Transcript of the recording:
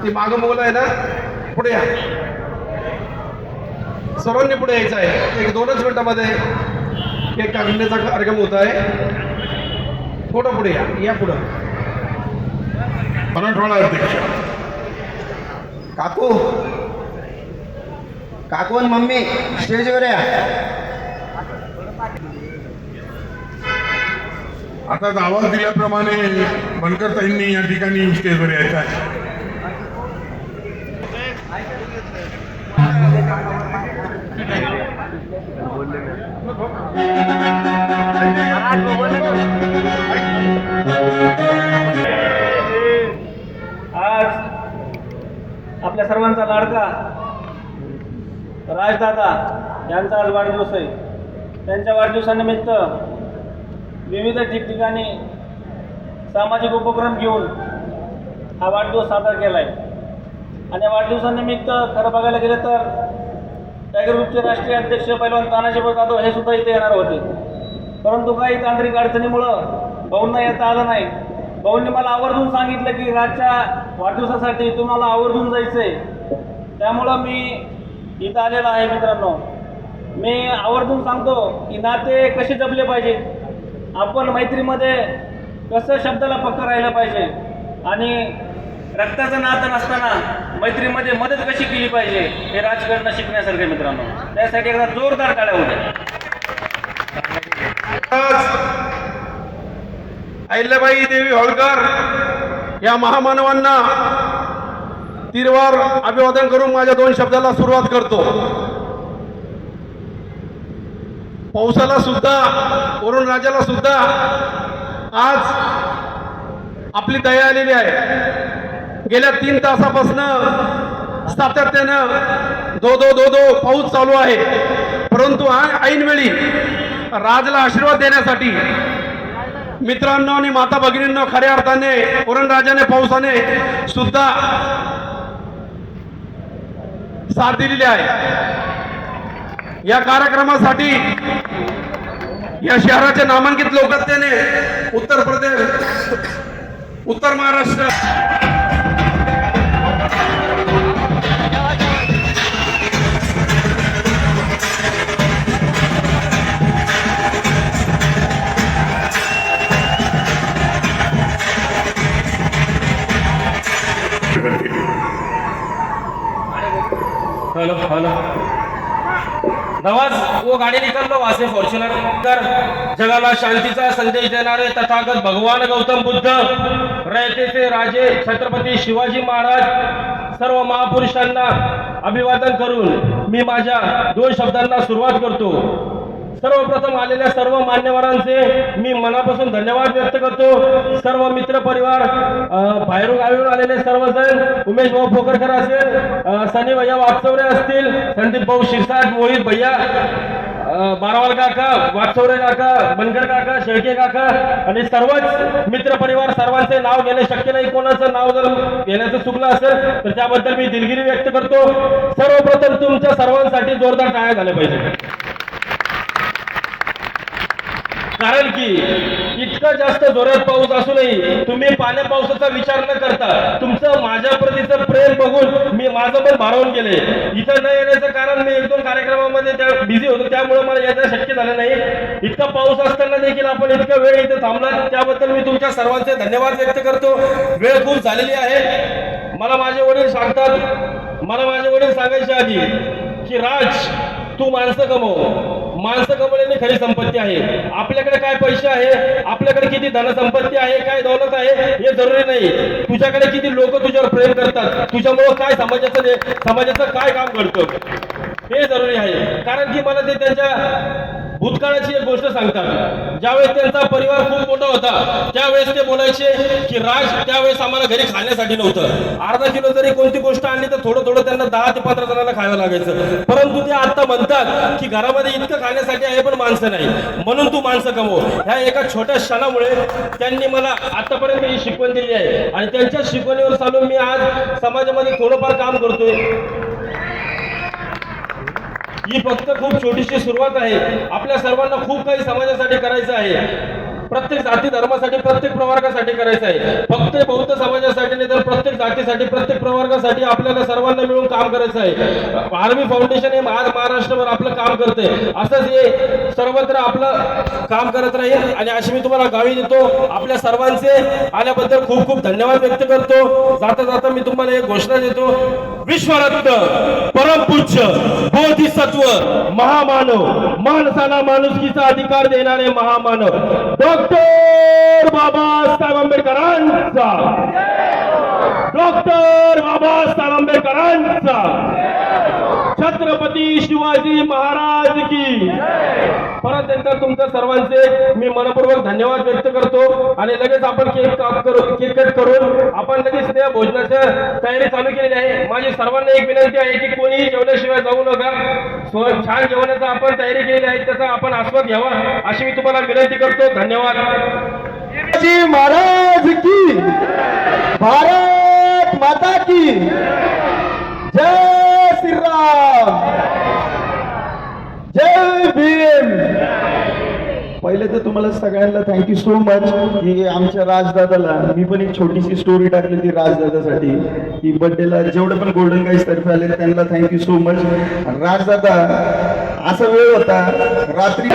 ती मागं मुलं आहे ना, पुढे या, सर्वांनी पुढे यायचं आहे. 1-2च मिनिटामध्ये केक काढण्याचा कार्यक्रम होत आहे. थोडं पुढे या पुढं. मराठवाडा अध्यक्ष काकू काकू आणि मम्मी स्टेजवर या. आता आवाज दिल्याप्रमाणे बनकर ताईंनी या ठिकाणी स्टेजवर यायचं आहे. आज आपल्या सर्वांचा लाडका राजदादा यांचा आज वाढदिवस आहे. त्यांच्या वाढदिवसानिमित्त विविध ठिकठिकाणी सामाजिक उपक्रम घेऊन हा वाढदिवस साजरा केला आहे. आणि या वाढदिवसानिमित्त खरं बघायला गेलं तर टायगर ग्रुपचे राष्ट्रीय अध्यक्ष पैलवान तानाजीभाऊ जाधव हे सुद्धा इथे येणार होते, परंतु काही तांत्रिक अडचणीमुळं भाऊंना येता आलं नाही. भाऊंनी मला आवर्जून सांगितलं की राजच्या वाढदिवसासाठी तुम्हाला आवर्जून जायचं आहे, त्यामुळं मी इथं आलेलो आहे. मित्रांनो, मी आवर्जून सांगतो की नाते कसे जपले पाहिजेत, आपण मैत्रीमध्ये कसं शब्दाला पक्कं राहिलं पाहिजे आणि रक्ताचं नातं नसताना मैत्रीमध्ये मदत कशी केली पाहिजे हे राजकारण शिकण्यासारखे. मित्रांनो, त्यासाठी एकदा जोरदार टाळ्या होत्या. अहिल्याबाई देवी होळकर या महामानवांना तीरवार अभिवादन करून माझ्या 2 शब्दाला सुरुवात करतो. पावसाला सुद्धा, वरुण राजाला सुद्धा आज आपली दया आलेली आहे. गेल्या 3 तासापासून सातत्यानं दो पाऊस चालू आहे, परंतु ऐनवेळी राजला आशीर्वाद देण्यासाठी मित्रांनो आणि माता भगिनींनो खऱ्या अर्थाने वरुण राजाने पावसाने सुद्धा साथ दिलेली आहे. या कार्यक्रमासाठी या शहराचे नामांकित लोक असल्याने उत्तर प्रदेश, उत्तर महाराष्ट्र हेलो नवाज वो गाडी निकललो वासे फॉर्च्युनर कर. जगाला शांतीचा संदेश देणारे तथागत भगवान गौतम बुद्ध, रयतेचे राजे छत्रपती शिवाजी महाराज, सर्व महापुरुषांना अभिवादन करून मी माझ्या 2 शब्दांना सुरुवात करतो. सर्वप्रथम आलेल्या सर्व मान्यवरांचे मी मनापासून धन्यवाद व्यक्त करतो. सर्व मित्र परिवार, बाहेरून गावीरून आलेले सर्वजण, उमेश भाऊ पोकरकर असेल, सनी भैया वागचौरे असतील, संदीप भाऊ शिरसाट, मोहित भैया, बारावाल काका, वागचौरे काका, बनकर काका, शेळके काका आणि सर्वच मित्र परिवार, सर्वांचे नाव घेणे शक्य नाही. कोणाचं नाव जर घेण्याचं चुकलं असेल तर त्याबद्दल मी दिलगिरी व्यक्त करतो. सर्वप्रथम तुमच्या सर्वांसाठी जोरदार टाळ्या झाल्या पाहिजे, कारण की इतका जास्त जोरात पाऊस असूनही तुम्ही पाण्या पावसाचा विचार न करता तुमचं माझ्या प्रतीचं प्रेम बघून मी माझं मन भारावून गेले. इथं न येण्याचं कारण मी 1-2 कार्यक्रमामध्ये बिझी होतो, त्यामुळे मला यायचं शक्य झालं नाही. इतका पाऊस असताना देखील आपण इतका वेळ इथे थांबला, त्याबद्दल मी तुमच्या सर्वांचे धन्यवाद व्यक्त करतो. वेळ खूप झालेली आहे. मला माझे वडील सांगायचे आधी की राज, तू माणसं कमव. माणसं कमवल्याने खरी संपत्ती आहे. आपल्याकडे काय पैसे आहे, आपल्याकडे किती धनसंपत्ती आहे, काय दौलत आहे हे जरुरी नाही. तुझ्याकडे किती लोक तुझ्यावर प्रेम करतात, तुझ्यामुळं काय समाजाचं काय काम घडतं हे जरुरी आहे. कारण की मला ते त्यांच्या भूतकाळाची एक गोष्ट सांगतात. ज्यावेळेस त्यांचा परिवार खूप मोठा होता त्यावेळेस ते बोलायचे की राज, त्यावेळेस आम्हाला घरी खाण्यासाठी नव्हतं. अर्धा किलो जरी कोणती गोष्ट आणली तर थोडं त्यांना 10 ते 15 जणांना खायला लागायचं. परंतु ते आता म्हणतात की घरामध्ये इतकं खाण्यासाठी आहे पण माणसं नाही, म्हणून तू माणसं कमव. ह्या एका छोट्या क्षणामुळे त्यांनी मला आतापर्यंत ही शिकवण दिली आहे आणि त्यांच्या शिकवणीवर चालून मी आज समाजामध्ये थोडंफार काम करतोय. ही फक्त खूप छोटीशी सुरुवात आहे. आपल्या सर्वांना खूप काही समाजासाठी करायचं आहे. प्रत्येक जाती धर्मासाठी प्रत्येक प्रवर्गासाठी करायचं आहे. फक्त बौद्ध समाजासाठी नाही तर प्रत्येक जातीसाठी प्रत्येक प्रवर्गासाठी आपल्याला सर्वांना मिळून काम करायचं आहे. आर्मी फाउंडेशन हे आज महाराष्ट्रभर आपलं काम करते. असंच हे सर्वत्र आपलं काम करत राहील. आणि अशी मी तुम्हाला गावी देतो. आपल्या सर्वांचे आल्याबद्दल खूप खूप धन्यवाद व्यक्त करतो. जाता जाता मी तुम्हाला एक घोषणा देतो. विश्वरत्न परमपूज्य बोधिसत्व महामानव माणसाला माणुसकीचा अधिकार देणारे महामानव डॉक्टर बाबासाहेब आंबेडकरांचा डॉक्टर बाबासाहेब आंबेडकरांचा छत्रपती शिवाजी महाराज की. परत एकदा तुमच्या सर्वांचे मी मनपूर्वक धन्यवाद व्यक्त करतो. आणि लगेच आपण केक कट करून आपण लगेच त्या भोजनाच्या तयारी चालू केलेली आहे. माझी सर्वांना एक विनंती आहे की कोणी जेवल्याशिवाय जाऊ नका. छान जेवणाचा आपण तयारी केलेली आहे त्याचा आपण आस्वाद घ्यावा अशी मी तुम्हाला विनंती करतो. धन्यवाद. शिवाजी महाराज की. भारत माता की जय श्रीराम. जय भीम. पहिले तर तुम्हाला सगळ्यांना थँक्यू सो मच की आमच्या राजदादाला मी पण एक छोटीशी स्टोरी टाकली ती राजदादासाठी की बर्थडेला जेवढे पण गोल्डन गाईज तर्फे आले त्यांना थँक्यू सो मच. राजदादा असा वेळ होता रात्री